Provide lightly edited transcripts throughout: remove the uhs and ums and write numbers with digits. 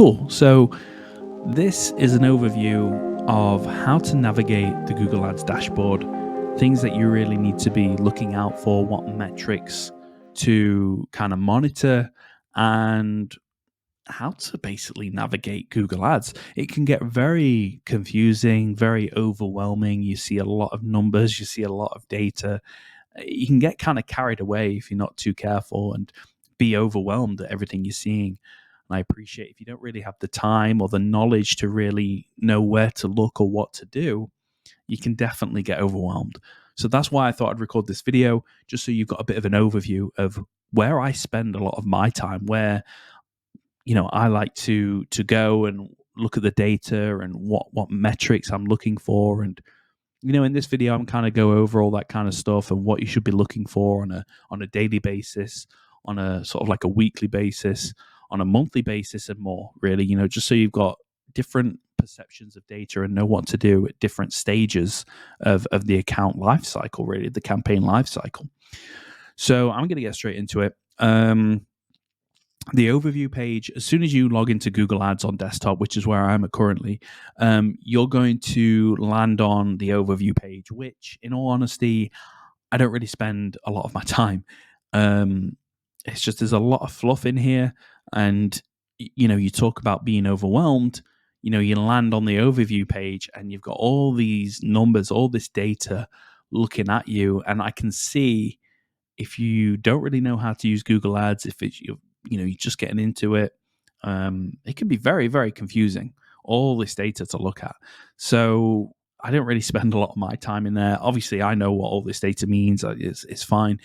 Cool. So this is an overview of how to navigate the Google Ads dashboard, things that you really need to be looking out for, what metrics to kind of monitor, and how to basically navigate Google Ads. It can get very confusing, very overwhelming. You see a lot of numbers, you see a lot of data. You can get kind of carried away if you're not too careful and be overwhelmed at everything you're seeing. And I appreciate if you don't really have the time or the knowledge to really know where to look or what to do, you can definitely get overwhelmed. So that's why I thought I'd record this video, just so you've got a bit of an overview of where I spend a lot of my time, where I like to go and look at the data and what metrics I'm looking for. And in this video, I'm kind of go over all that kind of stuff and what you should be looking for on a daily basis, on a sort of like a weekly basis, on a monthly basis, and more. Really, just so you've got different perceptions of data and know what to do at different stages of the account life cycle, really, the campaign life cycle. So I'm going to get straight into it. The overview page, as soon as you log into Google Ads on desktop, which is where I'm at currently, you're going to land on the overview page, which, in all honesty, I don't really spend a lot of my time. It's just there's a lot of fluff in here, and you talk about being overwhelmed. You land on the overview page, and you've got all these numbers, all this data looking at you, and I can see if you don't really know how to use Google Ads, if it's you're just getting into it, it can be very, very confusing, all this data to look at. So I don't really spend a lot of my time in there. Obviously, I know what all this data means. It's fine.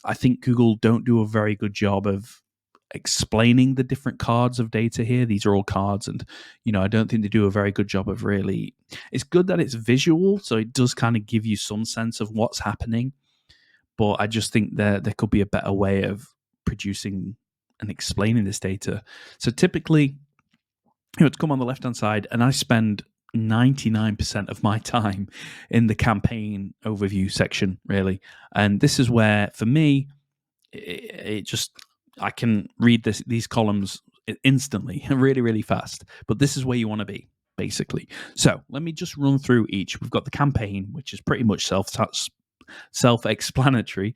I think Google don't do a very good job of explaining the different cards of data here. These are all cards, and I don't think they do a very good job of really. It's good that it's visual, so it does kind of give you some sense of what's happening. But I just think there could be a better way of producing and explaining this data. So typically, it's come on the left-hand side, and I spend 99% of my time in the campaign overview section, really. And this is where, for me, I can read these columns instantly, really, really fast. But this is where you want to be, basically. So let me just run through each. We've got the campaign, which is pretty much self-explanatory.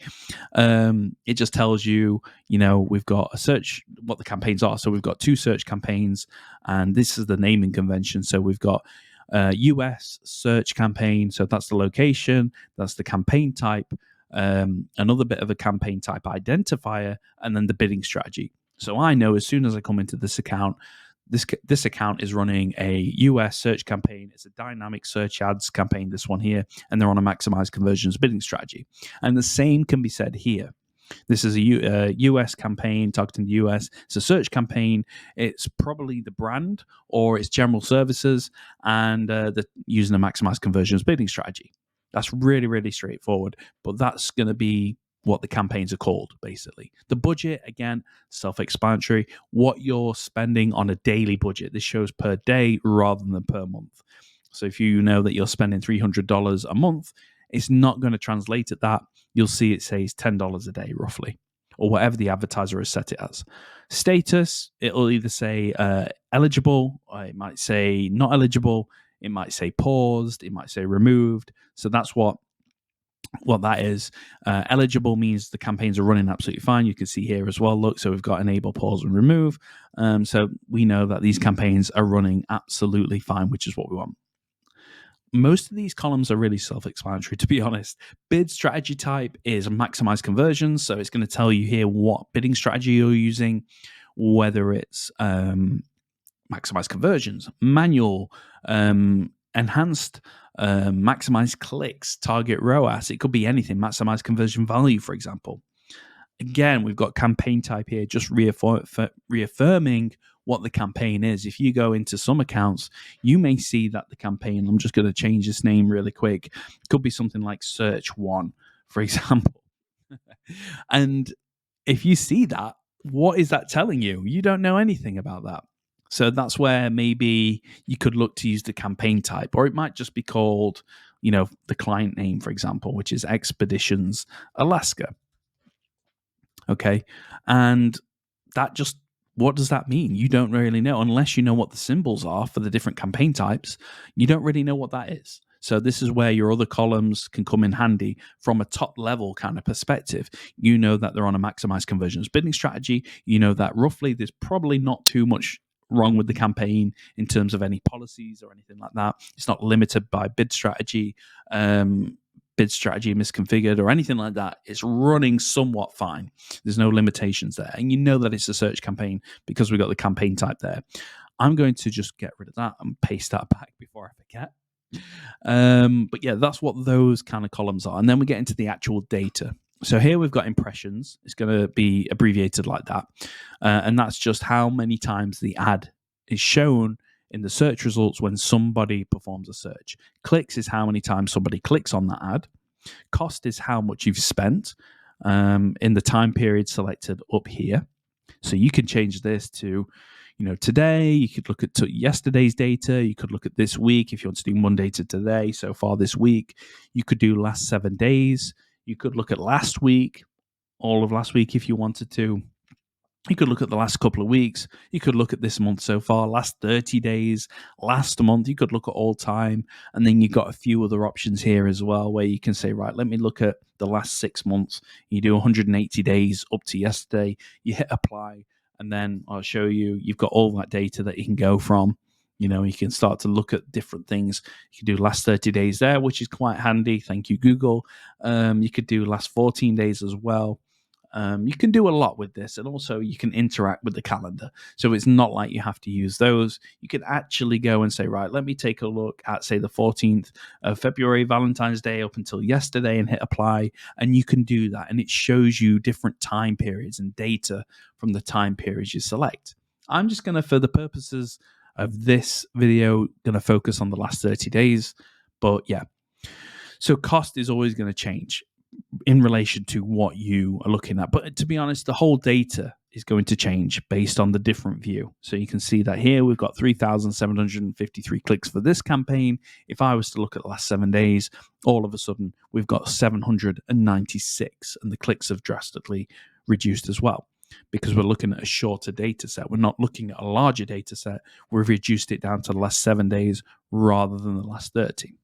It just tells you, we've got a search, what the campaigns are. So we've got two search campaigns, and this is the naming convention. So we've got US search campaign. So that's the location, that's the campaign type, another bit of a campaign type identifier, and then the bidding strategy. So I know as soon as I come into this account, this account is running a US search campaign. It's a dynamic search ads campaign, this one here, and they're on a maximize conversions bidding strategy. And the same can be said here. This is a US campaign targeting the US. It's a search campaign. It's probably the brand or it's general services, and they're using a maximize conversions bidding strategy. That's really, really straightforward, but that's going to be what the campaigns are called, basically. The budget, again, self-explanatory. What you're spending on a daily budget. This shows per day rather than per month. So if you know that you're spending $300 a month, it's not going to translate at that. You'll see it says $10 a day, roughly, or whatever the advertiser has set it as. Status, it'll either say eligible, or it might say not eligible, it might say paused, it might say removed. So that's what that is. Eligible means the campaigns are running absolutely fine. You can see here as well, look, so we've got enable, pause, and remove. So we know that these campaigns are running absolutely fine, which is what we want. Most of these columns are really self-explanatory, to be honest. Bid strategy type is maximize conversions, so it's going to tell you here what bidding strategy you're using, whether it's maximize conversions, manual, enhanced, maximize clicks, target ROAS. It could be anything, maximize conversion value, for example. Again, we've got campaign type here, just reaffirming what the campaign is. If you go into some accounts, you may see that the campaign, I'm just going to change this name really quick, could be something like Search 1, for example. And if you see that, what is that telling you? You don't know anything about that. So that's where maybe you could look to use the campaign type, or it might just be called, the client name, for example, which is Expeditions Alaska. Okay. And that just what does that mean? You don't really know unless you know what the symbols are for the different campaign types. You don't really know what that is. So this is where your other columns can come in handy from a top level kind of perspective. You know that they're on a maximize conversions bidding strategy. You know that roughly there's probably not too much wrong with the campaign in terms of any policies or anything like that. It's not limited by bid strategy misconfigured or anything like that. It's running somewhat fine. There's no limitations there. And you know that it's a search campaign because we've got the campaign type there. I'm going to just get rid of that and paste that back before I forget. But yeah, that's what those kind of columns are. And then we get into the actual data. So here we've got impressions. It's going to be abbreviated like that. And that's just how many times the ad is shown in the search results when somebody performs a search. Clicks is how many times somebody clicks on that ad. Cost is how much you've spent in the time period selected up here. So you can change this to, today. You could look at yesterday's data. You could look at this week if you want to do Monday to today, so far this week. You could do last 7 days. You could look at last week, all of last week if you wanted to. You could look at the last couple of weeks. You could look at this month so far, last 30 days, last month. You could look at all time. And then you've got a few other options here as well where you can say, right, let me look at the last 6 months. You do 180 days up to yesterday. You hit apply. And then I'll show you, you've got all that data that you can go from. You can start to look at different things. You can do last 30 days there, which is quite handy. Thank you, Google. You could do last 14 days as well. You can do a lot with this, and also you can interact with the calendar. So it's not like you have to use those. You can actually go and say, right, let me take a look at, say, the 14th of February, Valentine's Day, up until yesterday, and hit apply. And you can do that. And it shows you different time periods and data from the time periods you select. I'm just going to, for the purposes of this video, going to focus on the last 30 days. But yeah, so cost is always going to change in relation to what you are looking at. But to be honest, the whole data is going to change based on the different view. So you can see that here we've got 3,753 clicks for this campaign. If I was to look at the last 7 days, all of a sudden we've got 796, and the clicks have drastically reduced as well because we're looking at a shorter data set. We're not looking at a larger data set. We've reduced it down to the last 7 days rather than the last 30.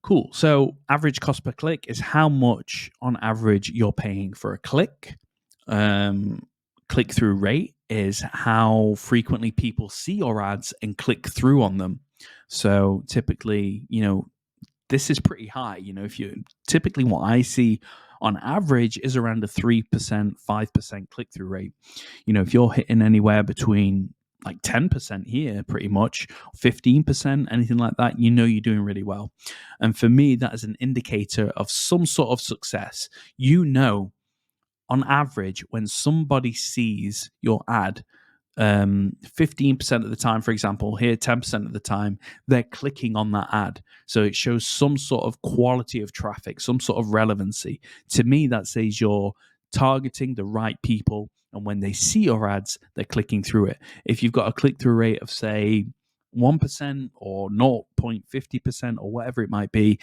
Cool. So average cost per click is how much on average you're paying for a click. Click-through rate is how frequently people see your ads and click through on them. So typically, this is pretty high. If you typically what I see on average is around a 3%, 5% click-through rate. If you're hitting anywhere between like 10% here, pretty much 15%, anything like that, you're doing really well. And for me, that is an indicator of some sort of success. On average, when somebody sees your ad, 15% of the time, for example, here 10% of the time, they're clicking on that ad. So it shows some sort of quality of traffic, some sort of relevancy. To me, that says you're targeting the right people, and when they see your ads, they're clicking through it. If you've got a click-through rate of, say, 1% or 0.50% or whatever it might be,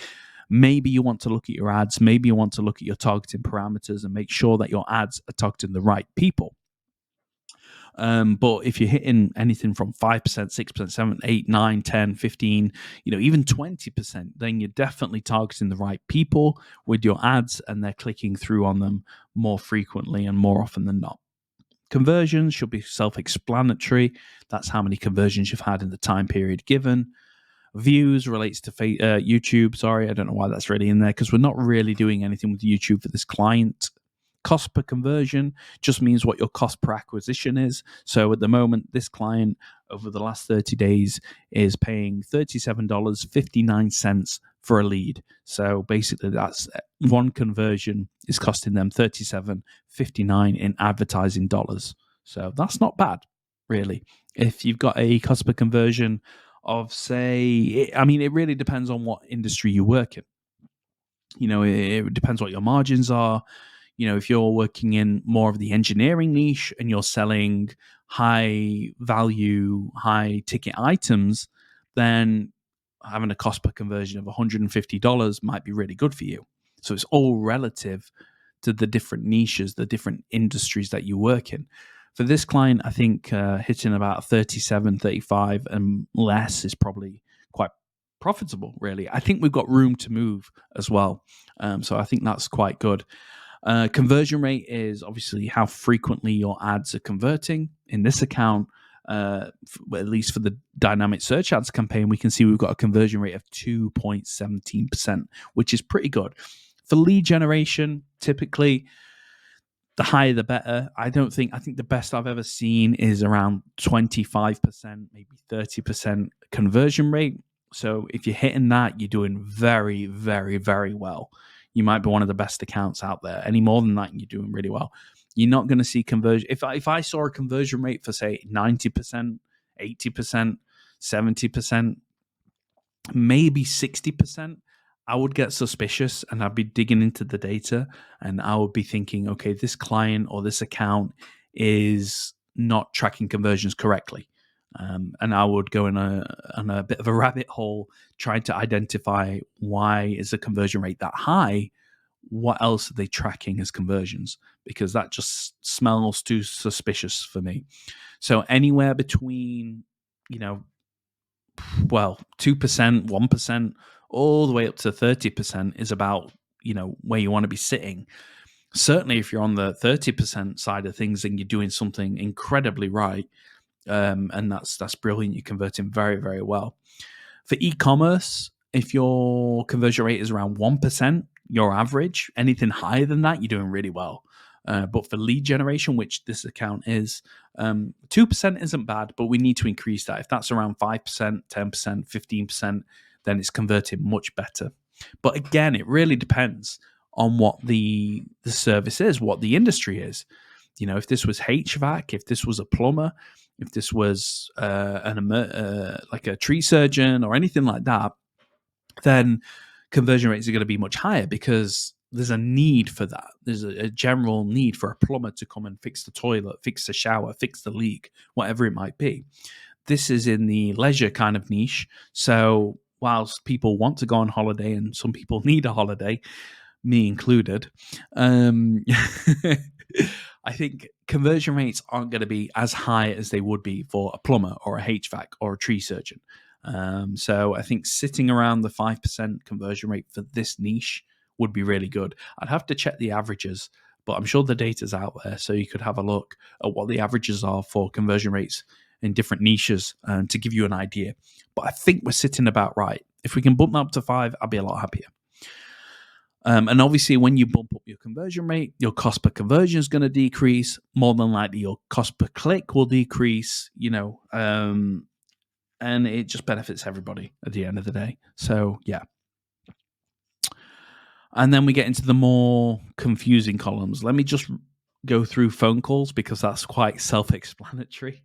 maybe you want to look at your ads, maybe you want to look at your targeting parameters and make sure that your ads are targeting the right people. But if you're hitting anything from 5%, 6%, 7, 8, 9, 10, 15, even 20%, then you're definitely targeting the right people with your ads, and they're clicking through on them more frequently and more often than not. Conversions should be self-explanatory. That's how many conversions you've had in the time period given. Views relates to YouTube. Sorry, I don't know why that's really in there because we're not really doing anything with YouTube for this client. Cost per conversion just means what your cost per acquisition is. So at the moment, this client over the last 30 days is paying $37.59 for a lead. So basically, that's one conversion is costing them $37.59 in advertising dollars. So that's not bad, really. If you've got a cost per conversion of, say, it really depends on what industry you work in. It depends what your margins are. If you're working in more of the engineering niche and you're selling high value, high ticket items, then having a cost per conversion of $150 might be really good for you. So it's all relative to the different niches, the different industries that you work in. For this client, I think hitting about 37, 35 and less is probably quite profitable, really. I think we've got room to move as well. So I think that's quite good. Conversion rate is obviously how frequently your ads are converting. In this account, at least for the dynamic search ads campaign, we can see we've got a conversion rate of 2.17%, which is pretty good. For lead generation, typically the higher the better. I think the best I've ever seen is around 25%, maybe 30% conversion rate. So if you're hitting that, you're doing very, very, very well. You might be one of the best accounts out there. Any more than that, you're doing really well. You're not going to see conversion. If I saw a conversion rate for, say, 90%, 80%, 70%, maybe 60%, I would get suspicious and I'd be digging into the data and I would be thinking, okay, this client or this account is not tracking conversions correctly. And I would go on a bit of a rabbit hole trying to identify why is the conversion rate that high? What else are they tracking as conversions? Because that just smells too suspicious for me. So anywhere between, 2%, 1%, all the way up to 30% is about, where you want to be sitting. Certainly if you're on the 30% side of things and you're doing something incredibly right, and that's brilliant. You're converting very, very well. For e-commerce, if your conversion rate is around 1%, your average, anything higher than that, you're doing really well. But for lead generation, which this account is, 2% isn't bad, but we need to increase that. If that's around 5%, 10%, 15%, then it's converting much better. But again, it really depends on what the service is, what the industry is. If this was HVAC, if this was a plumber, if this was like a tree surgeon or anything like that, then conversion rates are going to be much higher because there's a need for that. There's a general need for a plumber to come and fix the toilet, fix the shower, fix the leak, whatever it might be. This is in the leisure kind of niche. So whilst people want to go on holiday and some people need a holiday, me included, I think conversion rates aren't going to be as high as they would be for a plumber or a HVAC or a tree surgeon. So I think sitting around the 5% conversion rate for this niche would be really good. I'd have to check the averages, but I'm sure the data's out there, so you could have a look at what the averages are for conversion rates in different niches to give you an idea. But I think we're sitting about right. If we can bump that up to 5, I'll be a lot happier. And obviously, when you bump up your conversion rate, your cost per conversion is going to decrease. More than likely, your cost per click will decrease, and it just benefits everybody at the end of the day. So, yeah. And then we get into the more confusing columns. Let me just go through phone calls because that's quite self-explanatory.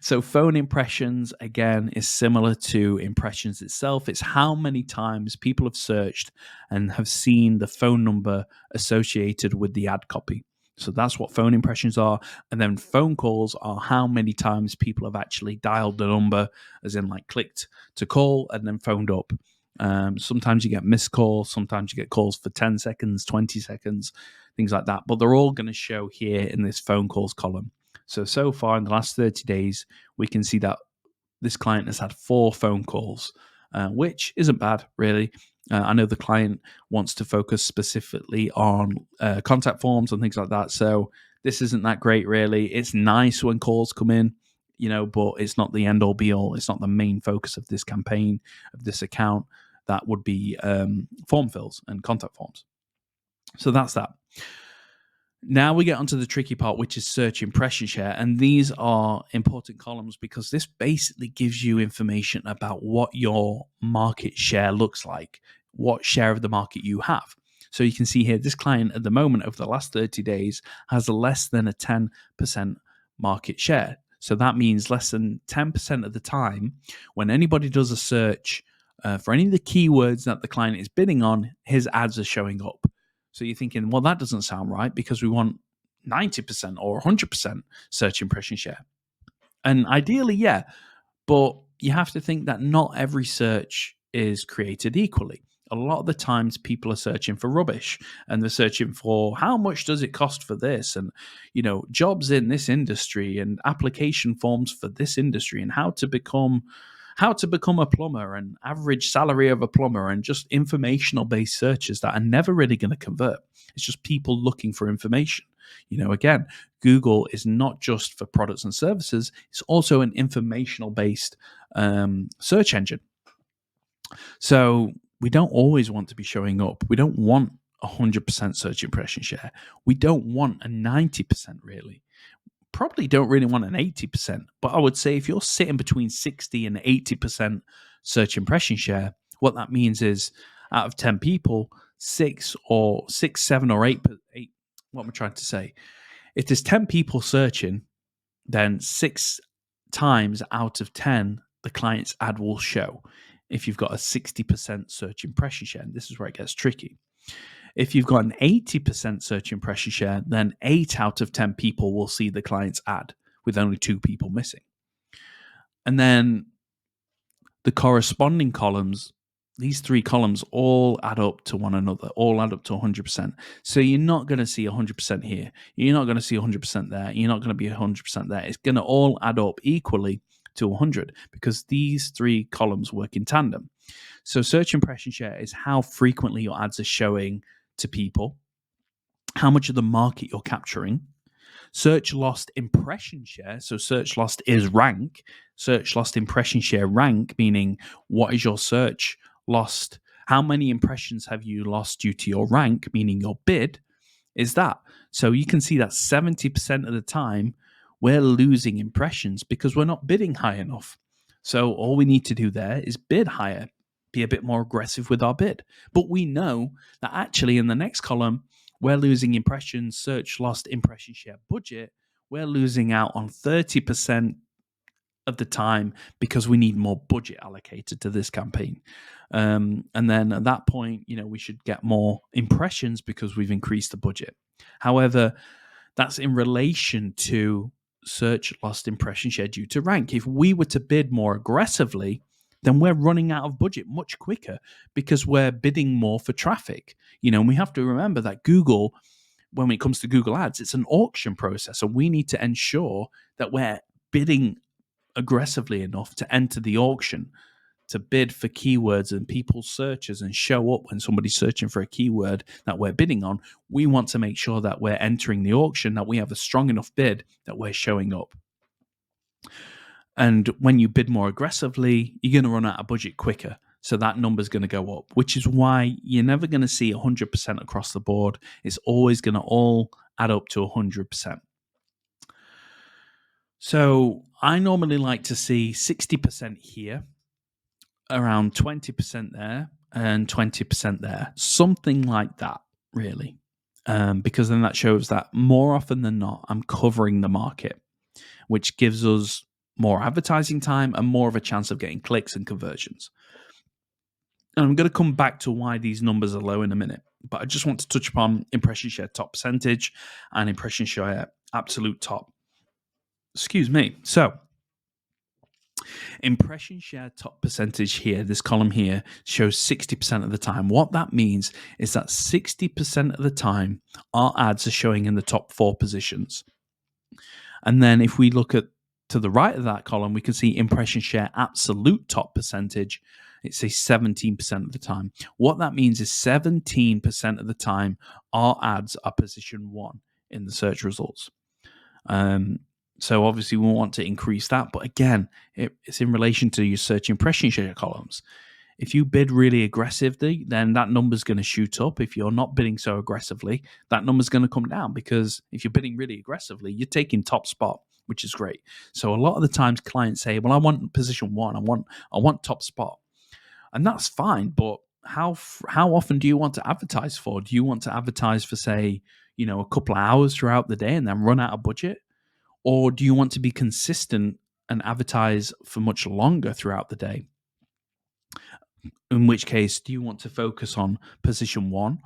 So phone impressions, again, is similar to impressions itself. It's how many times people have searched and have seen the phone number associated with the ad copy. So that's what phone impressions are. And then phone calls are how many times people have actually dialed the number, as in like clicked to call and then phoned up. Sometimes you get missed calls, sometimes you get calls for 10 seconds, 20 seconds, things like that. But they're all going to show here in this phone calls column. So far in the last 30 days, we can see that this client has had 4 phone calls, which isn't bad, really. I know the client wants to focus specifically on contact forms and things like that. So this isn't that great, really. It's nice when calls come in, but it's not the end all be all. It's not the main focus of this campaign, of this account. That would be form fills and contact forms. So that's that. Now we get onto the tricky part, which is search impression share. And these are important columns because this basically gives you information about what your market share looks like, what share of the market you have. So you can see here, this client at the moment over the last 30 days has less than a 10% market share. So that means less than 10% of the time when anybody does a search for any of the keywords that the client is bidding on, his ads are showing up. So you're thinking, well, that doesn't sound right because we want 90% or 100% search impression share. And ideally, yeah, but you have to think that not every search is created equally. A lot of the times people are searching for rubbish, and they're searching for how much does it cost for this, and jobs in this industry, and application forms for this industry, and how to become a plumber, and average salary of a plumber, and just informational based searches that are never really going to convert. It's just people looking for information. Again, Google is not just for products and services, it's also an informational based search engine. So we don't always want to be showing up. We don't want 100% search impression share. We don't want a 90% really. Probably don't really want an 80%. But I would say if you're sitting between 60 and 80% search impression share, what that means is out of 10 people, 6, 7, or 8, what am I trying to say? If there's 10 people searching, then 6 times out of 10, the client's ad will show. If you've got a 60% search impression share, and this is where it gets tricky. If you've got an 80% search impression share, then 8 out of 10 people will see the client's ad with only 2 people missing. And then the corresponding columns, these 3 columns all add up to one another, all add up to 100%. So you're not going to see 100% here. You're not going to see 100% there. You're not going to be 100% there. It's going to all add up equally to 100 because these 3 columns work in tandem. So search impression share is how frequently your ads are showing to people, how much of the market you're capturing. Search lost impression share, so search lost is rank. Search lost impression share rank, meaning what is your search lost? How many impressions have you lost due to your rank, meaning your bid, is that. So you can see that 70% of the time we're losing impressions because we're not bidding high enough. So all we need to do there is bid higher, be a bit more aggressive with our bid. But we know that actually in the next column, we're losing impressions, search lost impression share budget. We're losing out on 30% of the time because we need more budget allocated to this campaign. And then at that point, we should get more impressions because we've increased the budget. However, that's in relation to search lost impression share due to rank. If we were to bid more aggressively, then we're running out of budget much quicker because we're bidding more for traffic. And we have to remember that Google, when it comes to Google Ads, it's an auction process. So we need to ensure that we're bidding aggressively enough to enter the auction, to bid for keywords and people's searches and show up when somebody's searching for a keyword that we're bidding on. We want to make sure that we're entering the auction, that we have a strong enough bid that we're showing up. And when you bid more aggressively, you're going to run out of budget quicker. So that number's going to go up, which is why you're never going to see 100% across the board. It's always going to all add up to 100%. So I normally like to see 60% here, around 20% there, and 20% there. Something like that, really. Because then that shows that more often than not, I'm covering the market, which gives us more advertising time and more of a chance of getting clicks and conversions. And I'm going to come back to why these numbers are low in a minute, but I just want to touch upon impression share top percentage and impression share absolute top. Excuse me. So impression share top percentage here, this column here, shows 60% of the time. What that means is that 60% of the time, our ads are showing in the top 4 positions. And then if we look to the right of that column, we can see impression share absolute top percentage. It's a 17% of the time. What that means is 17% of the time, our ads are position 1 in the search results. So obviously we want to increase that. But again, it's in relation to your search impression share columns. If you bid really aggressively, then that number's going to shoot up. If you're not bidding so aggressively, that number's going to come down, because if you're bidding really aggressively, you're taking top spot, which is great. So a lot of the times clients say, well, I want position 1. I want top spot. And that's fine. But how often do you want to advertise for? Do you want to advertise for, say, a couple of hours throughout the day and then run out of budget? Or do you want to be consistent and advertise for much longer throughout the day? In which case, do you want to focus on position 1,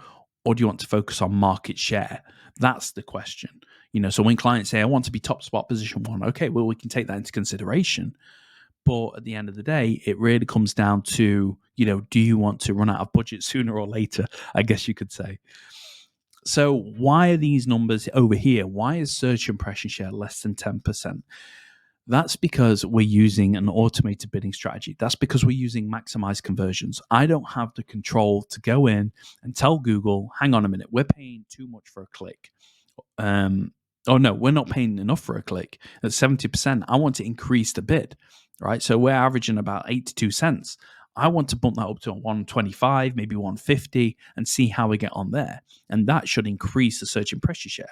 or do you want to focus on market share? That's the question. So when clients say, I want to be top spot position 1, okay, well, we can take that into consideration. But at the end of the day, it really comes down to, do you want to run out of budget sooner or later? I guess you could say. So why are these numbers over here? Why is search impression share less than 10%? That's because we're using an automated bidding strategy. That's because we're using maximized conversions. I don't have the control to go in and tell Google, hang on a minute, we're paying too much for a click. Oh no, we're not paying enough for a click. At 70%, I want to increase the bid, right? So we're averaging about 82 cents. I want to bump that up to 125, maybe 150, and see how we get on there. And that should increase the search impression share.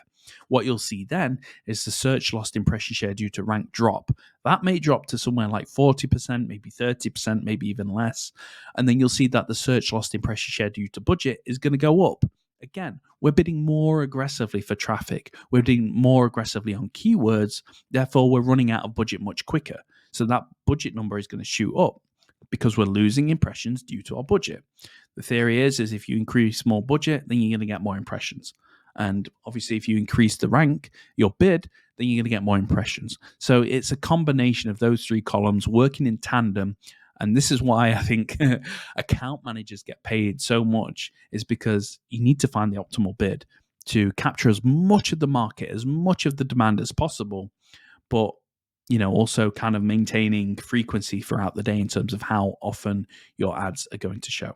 What you'll see then is the search lost impression share due to rank drop. That may drop to somewhere like 40%, maybe 30%, maybe even less. And then you'll see that the search lost impression share due to budget is going to go up. Again, we're bidding more aggressively for traffic. We're bidding more aggressively on keywords. Therefore, we're running out of budget much quicker. So that budget number is going to shoot up because we're losing impressions due to our budget. The theory is if you increase more budget, then you're going to get more impressions. And obviously, if you increase the rank, your bid, then you're going to get more impressions. So it's a combination of those three columns working in tandem. And this is why I think account managers get paid so much, is because you need to find the optimal bid to capture as much of the market, as much of the demand as possible, but also kind of maintaining frequency throughout the day in terms of how often your ads are going to show.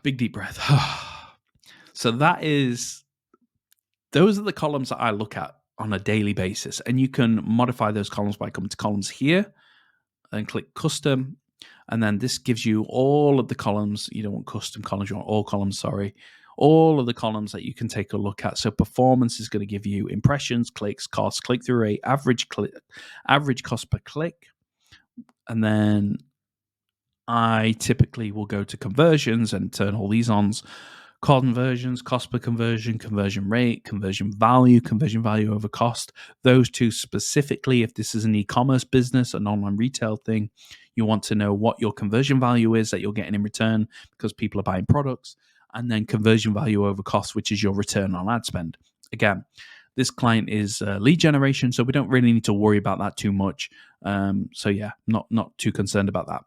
Big deep breath. So those are the columns that I look at on a daily basis, and you can modify those columns by coming to columns here and click custom, and then this gives you all of the columns. You don't want custom columns, you want all columns, all of the columns that you can take a look at. So performance is going to give you impressions, clicks, costs, click-through rate, average cost per click, and then I typically will go to conversions and turn all these on. Conversions, cost per conversion, conversion rate, conversion value over cost. Those two specifically, if this is an e-commerce business, an online retail thing, you want to know what your conversion value is that you're getting in return because people are buying products, and then conversion value over cost, which is your return on ad spend. Again, this client is lead generation, so we don't really need to worry about that too much. So yeah, not too concerned about that.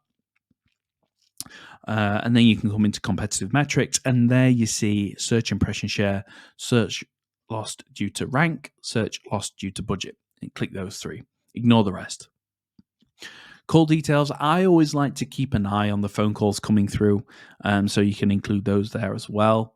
And then you can come into competitive metrics, and there you see search impression share, search lost due to rank, search lost due to budget. And click those three. Ignore the rest. Call details. I always like to keep an eye on the phone calls coming through, so you can include those there as well.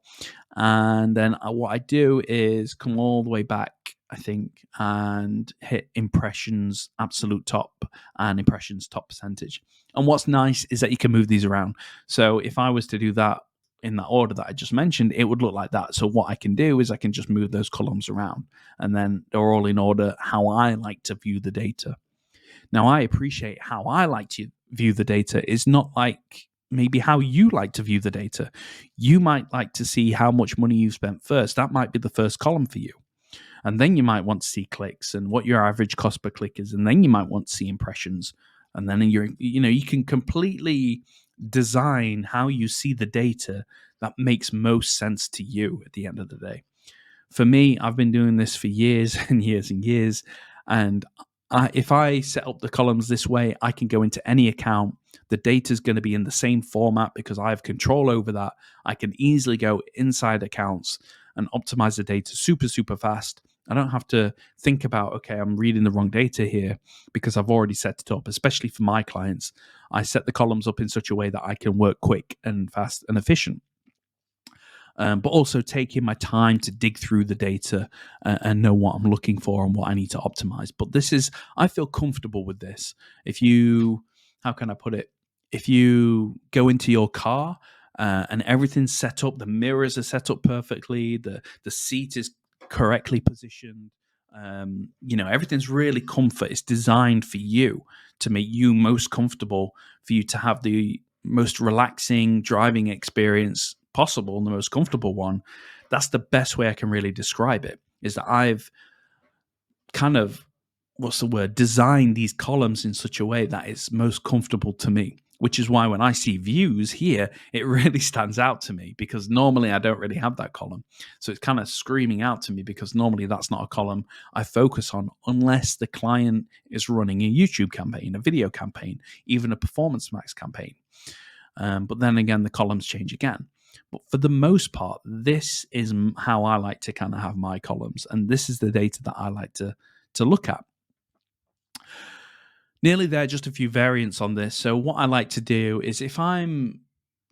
And then what I do is come all the way back, I think, and hit impressions absolute top and impressions top percentage. And what's nice is that you can move these around. So if I was to do that in that order that I just mentioned, it would look like that. So what I can do is I can just move those columns around, and then they're all in order how I like to view the data. Now, I appreciate how I like to view the data is not like maybe how you like to view the data. You might like to see how much money you've spent first. That might be the first column for you. And then you might want to see clicks and what your average cost per click is. And then you might want to see impressions. And then you can completely design how you see the data that makes most sense to you at the end of the day. For me, I've been doing this for years and years and years. And if I set up the columns this way, I can go into any account. The data is going to be in the same format because I have control over that. I can easily go inside accounts and optimize the data super, super fast. I don't have to think about, okay, I'm reading the wrong data here because I've already set it up, especially for my clients. I set the columns up in such a way that I can work quick and fast and efficient. But also taking my time to dig through the data and know what I'm looking for and what I need to optimize. But I feel comfortable with this. How can I put it? If you go into your car and everything's set up, the mirrors are set up perfectly, the seat is correctly positioned, everything's really comfort. It's designed for you to make you most comfortable, for you to have the most relaxing driving experience possible and the most comfortable one. That's the best way I can really describe it, is that I've kind of, designed these columns in such a way that it's most comfortable to me. which is why when I see views here, it really stands out to me because normally I don't really have that column. So it's kind of screaming out to me because normally that's not a column I focus on unless the client is running a YouTube campaign, a video campaign, even a Performance Max campaign. But then again, the columns change again. But for the most part, this is how I like to kind of have my columns. And this is the data that I like to look at. Nearly there, just a few variants on this. So what I like to do is if I'm,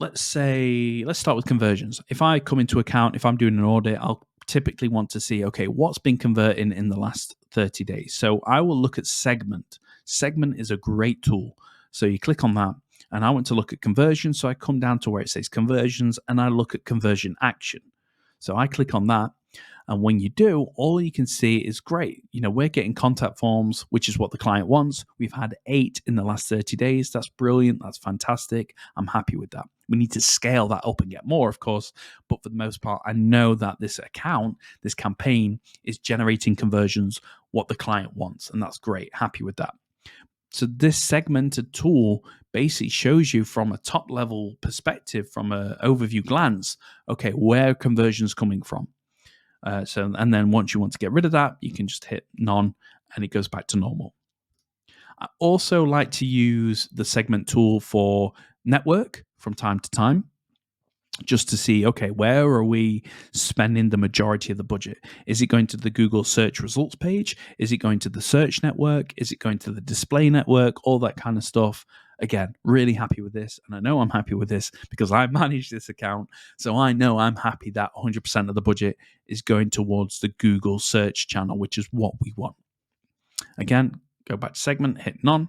let's start with conversions. If I come into account, if I'm doing an audit, I'll typically want to see, okay, what's been converting in the last 30 days. So I will look at Segment. Segment is a great tool. So you click on that and I want to look at conversions. So I come down to where it says conversions and I look at conversion action. So I click on that. And when you do, all you can see is great. We're getting contact forms, which is what the client wants. We've had 8 in the last 30 days. That's brilliant. That's fantastic. I'm happy with that. We need to scale that up and get more, of course. But for the most part, I know that this account, this campaign is generating conversions, what the client wants. And that's great. Happy with that. So this segmented tool basically shows you from a top level perspective, from an overview glance, okay, where conversions coming from. And then once you want to get rid of that, you can just hit none and it goes back to normal. I also like to use the segment tool for network from time to time, just to see, okay, where are we spending the majority of the budget? Is it going to the Google search results page? Is it going to the search network? Is it going to the display network? All that kind of stuff. Again, really happy with this. And I know I'm happy with this because I manage this account. So I know I'm happy that 100% of the budget is going towards the Google search channel, which is what we want. Again, go back to segment, hit none.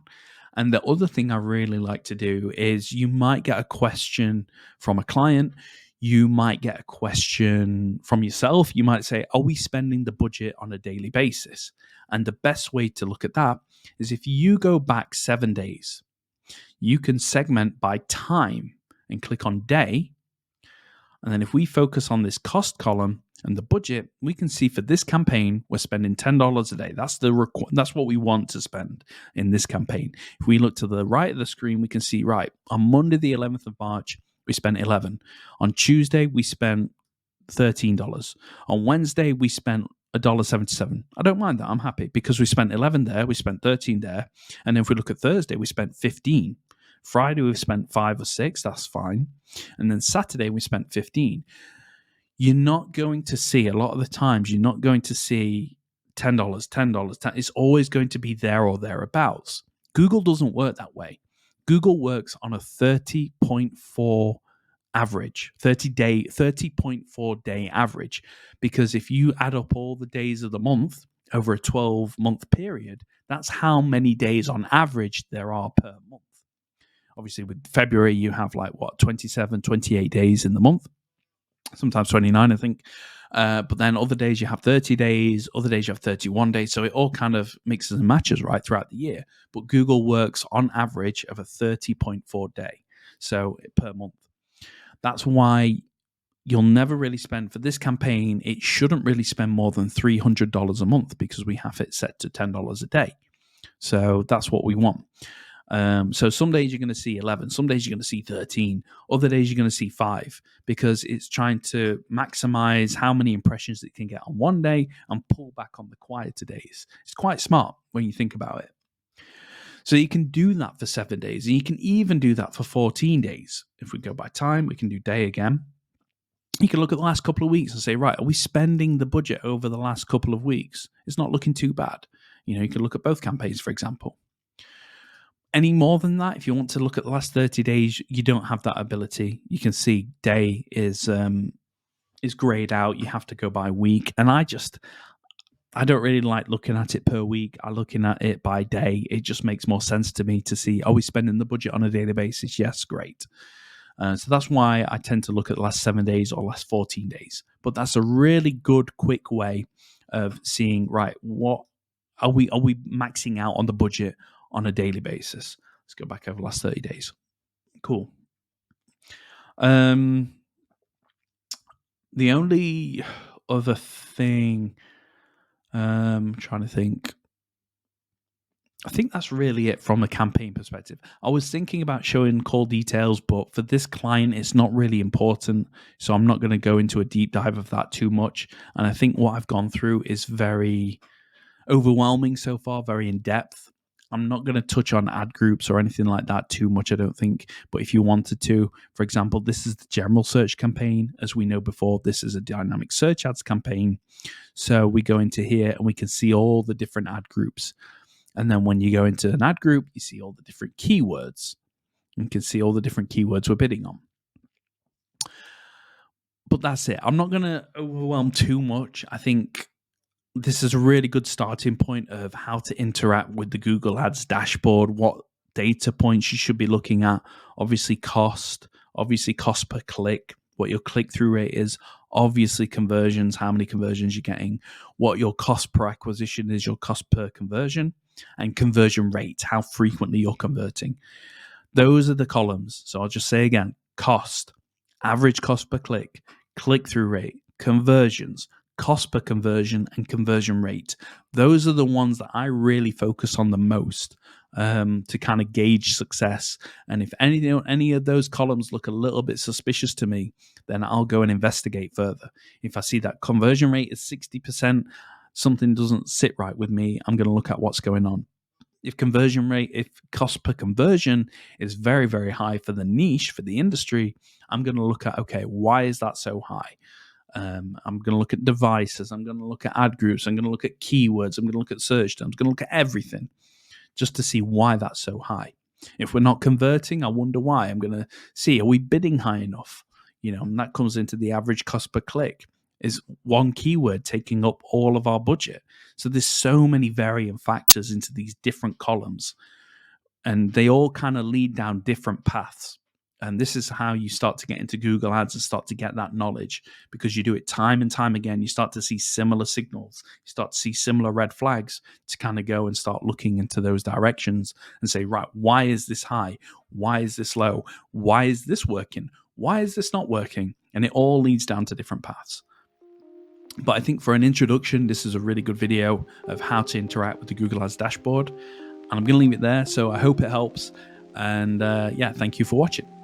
And the other thing I really like to do is you might get a question from a client. You might get a question from yourself. You might say, are we spending the budget on a daily basis? And the best way to look at that is if you go back 7 days, you can segment by time and click on day. And then if we focus on this cost column and the budget, we can see for this campaign, we're spending $10 a day. That's what we want to spend in this campaign. If we look to the right of the screen, we can see, right, on Monday, the 11th of March, we spent 11. On Tuesday, we spent $13. On Wednesday, we spent $1.77. I don't mind that. I'm happy because we spent 11 there, we spent 13 there. And then if we look at Thursday, we spent 15. Friday, we've spent 5 or 6. That's fine. And then Saturday, we spent 15. You're not going to see, a lot of the times, you're not going to see $10, $10, $10. It's always going to be there or thereabouts. Google doesn't work that way. Google works on a 30.4 average, 30.4 day average, because if you add up all the days of the month over a 12-month period, that's how many days on average there are per month. Obviously, with February, you have 27, 28 days in the month, sometimes 29, I think. But then other days you have 30 days, other days you have 31 days. So it all kind of mixes and matches right throughout the year. But Google works on average of a 30.4 day, so per month. That's why you'll never really spend, for this campaign, it shouldn't really spend more than $300 a month because we have it set to $10 a day. So that's what we want. So some days you're going to see 11, some days you're going to see 13, other days you're going to see 5, because it's trying to maximize how many impressions it can get on one day and pull back on the quieter days. It's quite smart when you think about it. So you can do that for 7 days, and you can even do that for 14 days. If we go by time, we can do day again. You can look at the last couple of weeks and say, right, are we spending the budget over the last couple of weeks? It's not looking too bad. You can look at both campaigns, for example. Any more than that, if you want to look at the last 30 days, you don't have that ability. You can see day is grayed out. You have to go by week. And I don't really like looking at it per week. I'm looking at it by day. It just makes more sense to me to see, are we spending the budget on a daily basis? Yes, great. So that's why I tend to look at the last 7 days or last 14 days. But that's a really good, quick way of seeing, right, what are we maxing out on the budget on a daily basis? Let's go back over the last 30 days. Cool. The only other thing, I'm trying to think. I think that's really it from a campaign perspective. I was thinking about showing call details, but for this client, it's not really important. So I'm not going to go into a deep dive of that too much. And I think what I've gone through is very overwhelming so far, very in depth. I'm not going to touch on ad groups or anything like that too much, I don't think. But if you wanted to, for example, this is the general search campaign. As we know before, this is a dynamic search ads campaign. So we go into here and we can see all the different ad groups. And then when you go into an ad group, you see all the different keywords. You can see all the different keywords we're bidding on. But that's it. I'm not going to overwhelm too much. I think this is a really good starting point of how to interact with the Google Ads dashboard, what data points you should be looking at, obviously cost per click, what your click-through rate is, obviously conversions, how many conversions you're getting, what your cost per acquisition is, your cost per conversion, and conversion rate, how frequently you're converting. Those are the columns. So I'll just say again, cost, average cost per click, click-through rate, conversions, cost per conversion, and conversion rate. Those are the ones that I really focus on the most to kind of gauge success. And if any of those columns look a little bit suspicious to me, then I'll go and investigate further. If I see that conversion rate is 60%, something doesn't sit right with me, I'm going to look at what's going on. If cost per conversion is very, very high for the niche, for the industry, I'm going to look at, okay, why is that so high? I'm going to look at devices. I'm going to look at ad groups. I'm going to look at keywords. I'm going to look at search terms. I'm going to look at everything just to see why that's so high. If we're not converting, I wonder why. I'm going to see, are we bidding high enough? And that comes into the average cost per click. Is one keyword taking up all of our budget? So there's so many varying factors into these different columns, and they all kind of lead down different paths. And this is how you start to get into Google Ads and start to get that knowledge, because you do it time and time again. You start to see similar signals. You start to see similar red flags to kind of go and start looking into those directions and say, right, why is this high? Why is this low? Why is this working? Why is this not working? And it all leads down to different paths. But I think for an introduction, this is a really good video of how to interact with the Google Ads dashboard. And I'm going to leave it there. So I hope it helps. And thank you for watching.